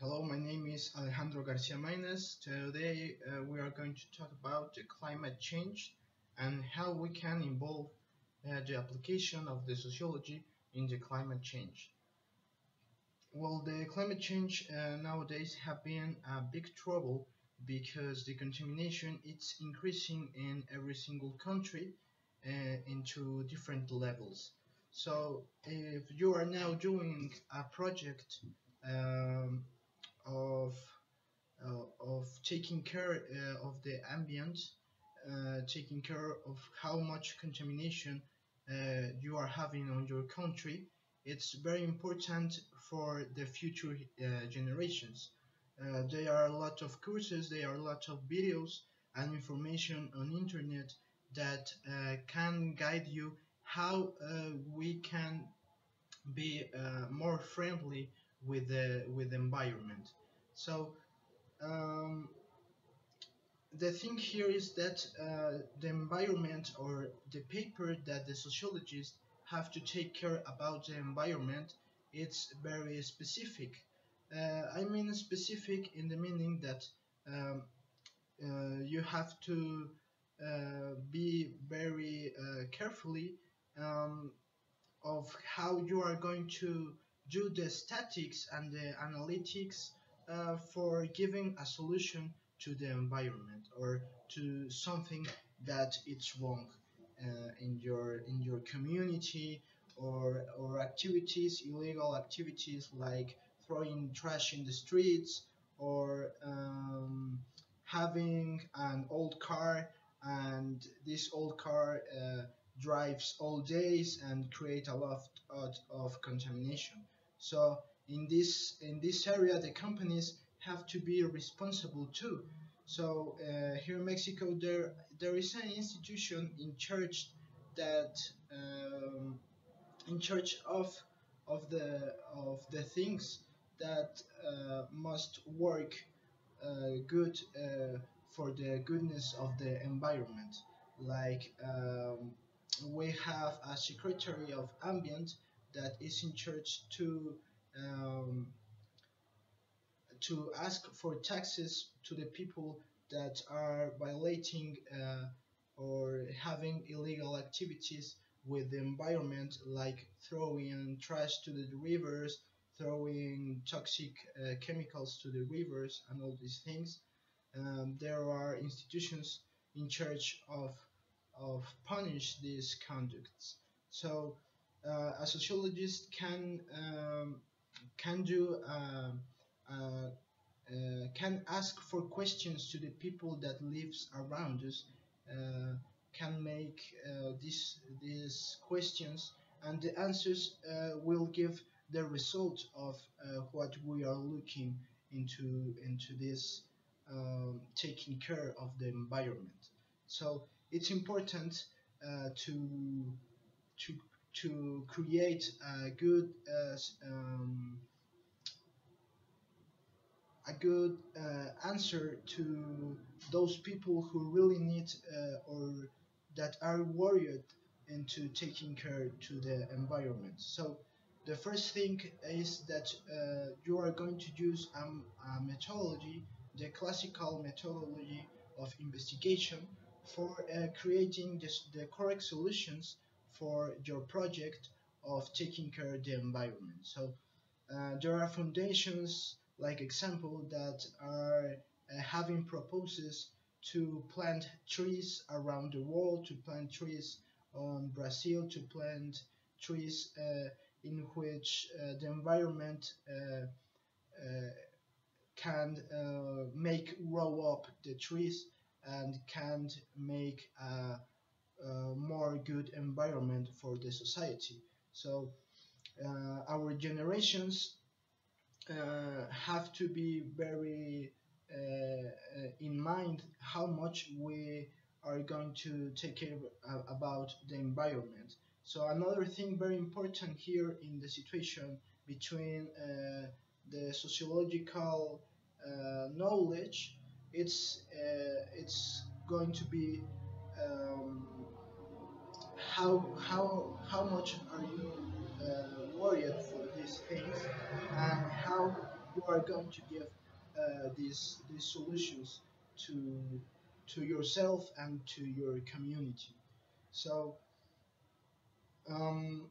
Hello, my name is Alejandro Garcia Maynez. Today we are going to talk about the climate change and how we can involve the application of the sociology in the climate change. Well, the climate change nowadays have been a big trouble because the contamination is increasing in every single country into different levels. So if you are now doing a project um, of of taking care of the ambient, taking care of how much contamination you are having on your country. It's very important for the future generations. There are a lot of courses, there are a lot of videos and information on internet that can guide you how we can be more friendly with the environment. So um, the thing here is that the environment or the paper that the sociologists have to take care about the environment, it's very specific. I mean specific in the meaning that um, you have to be very carefully um, of how you are going to do the statics and the analytics for giving a solution to the environment or to something that it's wrong in your community or activities, illegal activities like throwing trash in the streets or having an old car, and this old car drives all days and create a lot of contamination. So in this area, the companies have to be responsible too. So here in Mexico, there is an institution in charge that in charge of the things that must work good for the goodness of the environment. Like we have a secretary of ambient that is in charge um, to ask for taxes to the people that are violating or having illegal activities with the environment, like throwing trash to the rivers, throwing toxic chemicals to the rivers, and all these things. There are institutions in charge of punish these conducts. So a sociologist can do can ask for questions to the people that lives around us, can make these questions, and the answers will give the result of what we are looking into this taking care of the environment. So it's important to to create a good answer to those people who really need or that are worried into taking care to the environment. So the first thing is that you are going to use a methodology, the classical methodology of investigation, for creating the correct solutions for your project of taking care of the environment. So there are foundations, like example, that are having proposals to plant trees around the world, to plant trees on Brazil, to plant trees in which the environment uh, can make grow up the trees and can make a more good environment for the society. So our generations have to be very in mind how much we are going to take care about the environment. So another thing very important here in the situation between the sociological knowledge, it's going to be um, how much are you worried for these things, and how you are going to give these solutions to yourself and to your community. So um,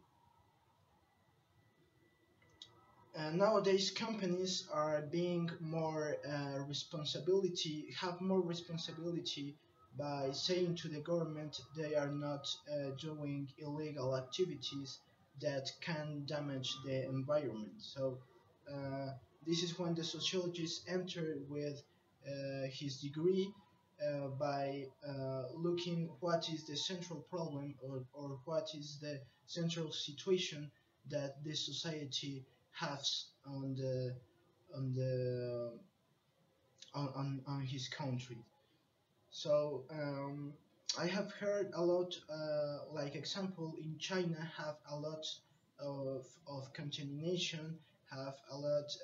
nowadays companies are being more have more responsibility by saying to the government they are not doing illegal activities that can damage the environment. So uh, this is when the sociologist entered with his degree by looking what is the central problem, or what is the central situation that this society has on the on his country. So I have heard a lot, like example in China have a lot of contamination, have a lot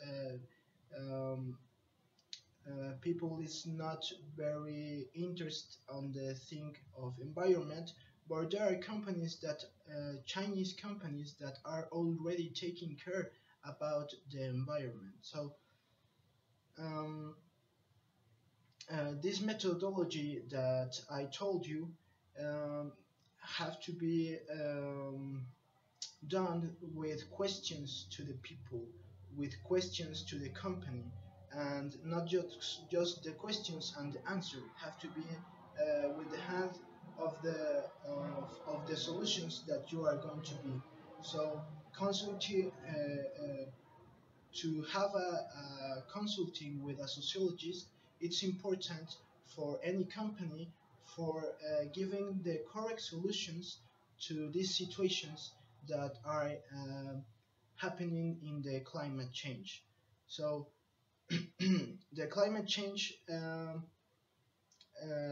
people is not very interested on the thing of environment, but there are companies that Chinese companies that are already taking care about the environment. So um, this methodology that I told you um, have to be done with questions to the people, with questions to the company, and not just the questions and the answer have to be with the hand of the solutions that you are going to be. So consulting to have a consulting with a sociologist, it's important for any company for giving the correct solutions to these situations that are happening in the climate change. So the climate change,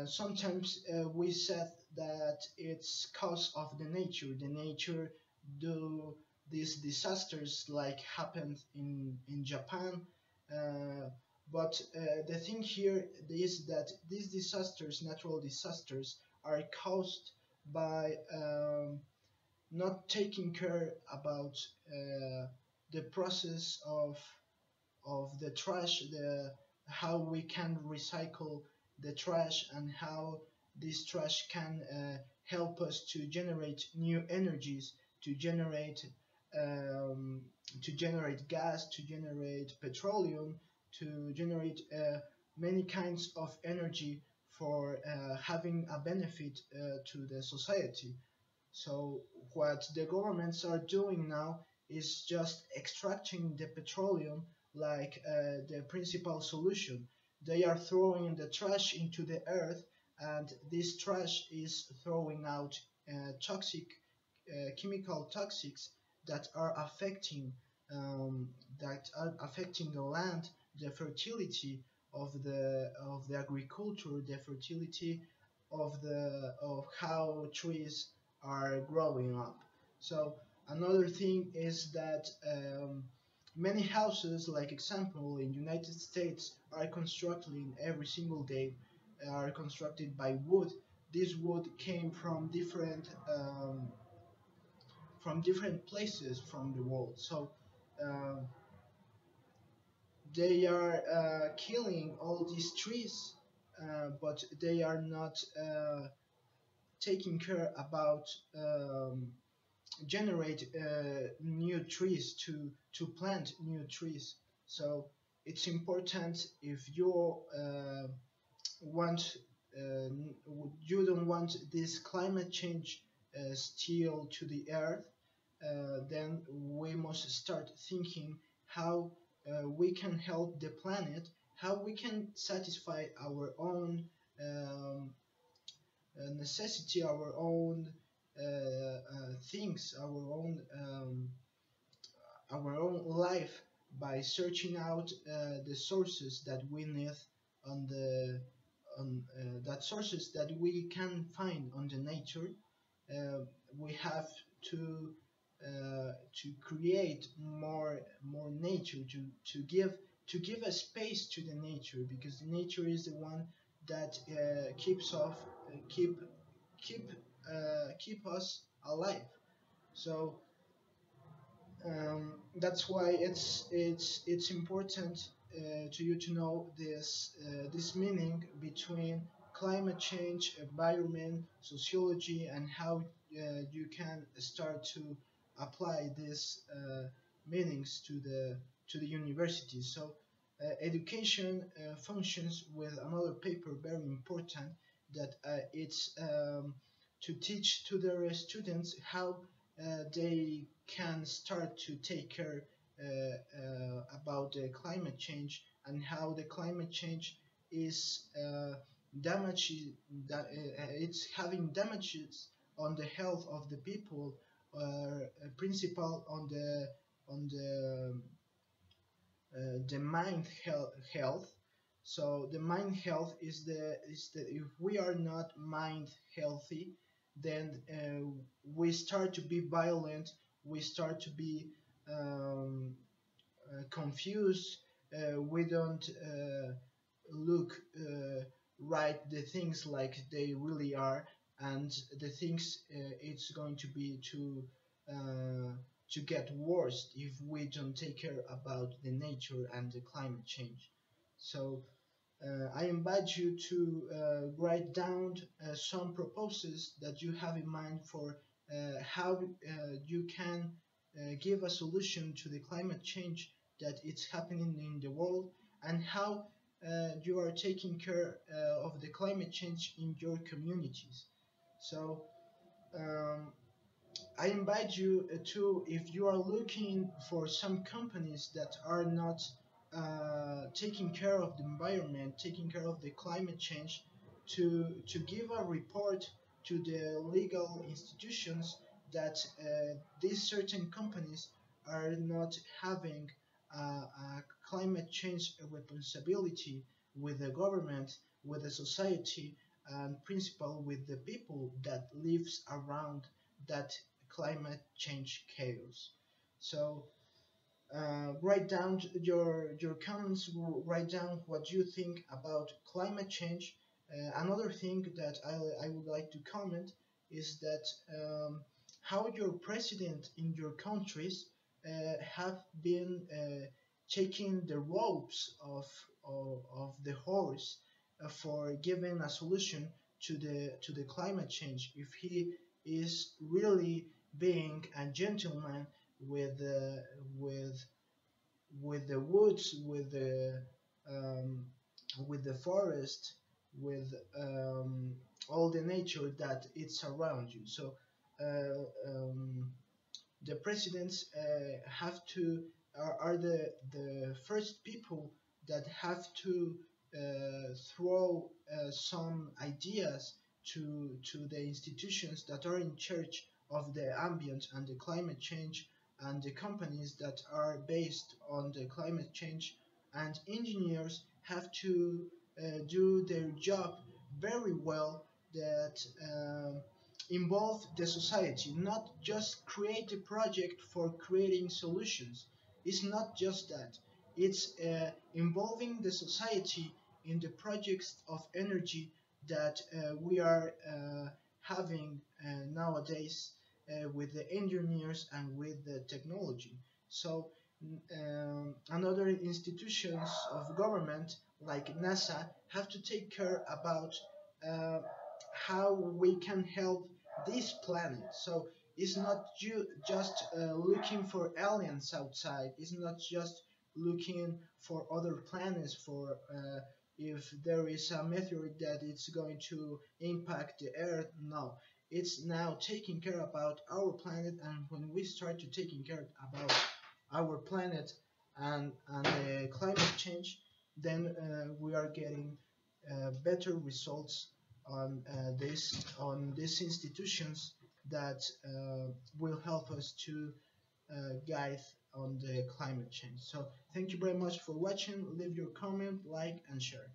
sometimes we said that it's cause of the nature. The nature do these disasters like happened in Japan. But the thing here is that these disasters, natural disasters, are caused by not taking care about the process of the trash, the how we can recycle the trash, and how this trash can help us to generate new energies, to generate um, to generate gas, to generate petroleum, to generate many kinds of energy for having a benefit to the society. So what the governments are doing now is just extracting the petroleum like the principal solution. They are throwing the trash into the earth, and this trash is throwing out toxic chemical toxics that are affecting the land, the fertility of the agriculture, the fertility of how trees are growing up. So another thing is that many houses, like example in United States, are constructed every single day, are constructed by wood. This wood came from different places from the world. So um, they are killing all these trees, but they are not taking care about generate new trees, to plant new trees. So it's important, if you want you don't want this climate change still to the earth, then we must start thinking how we can help the planet, how we can satisfy our own um, necessity, our own things, our own life, by searching out the sources that we need on the on that sources that we can find on the nature. uh, we have to create more nature, to give a space to the nature, because the nature is the one that keeps off keep keep keep us alive. So That's why it's important to you to know this meaning between climate change, environment, sociology, and how you can start to apply these meanings to the university. So education functions with another paper very important that it's to teach to their students how they can start to take care about the climate change and how the climate change is damage that it's having damages on the health of the people, principal on the mind health. So the mind health is the if we are not mind healthy, then we start to be violent, we start to be um, confused, we don't look right the things like they really are, and the things it's going to be to get worse if we don't take care about the nature and the climate change. So I invite you to write down some proposals that you have in mind for how you can give a solution to the climate change that it's happening in the world, and how you are taking care of the climate change in your communities. So um, I invite you to, if you are looking for some companies that are not taking care of the environment, taking care of the climate change, to give a report to the legal institutions that these certain companies are not having a climate change responsibility with the government, with the society, and principal with the people that lives around that climate change chaos. So write down your comments, write down what you think about climate change. Another thing that I would like to comment is that how your president in your countries have been taking the ropes of the horse for giving a solution to the climate change. If he is really being a gentleman with with with the woods, um, with the forest, with all the nature that it's around you. So the presidents have to are the first people that have to throw some ideas to the institutions that are in charge of the ambient and the climate change, and the companies that are based on the climate change, and engineers have to do their job very well, that involve the society, not just create a project for creating solutions. It's not just that. It's involving the society in the projects of energy that we are having nowadays with the engineers and with the technology. So another institutions of government like NASA have to take care about uh, how we can help this planet. So it's not just looking for aliens outside. It's not just looking for other planets for if there is a meteorite that it's going to impact the Earth. No, it's now taking care about our planet, and when we start to taking care about our planet and the climate change, then we are getting better results on these institutions that will help us to guide on the climate change. So thank you very much for watching. Leave your comment, like, and share.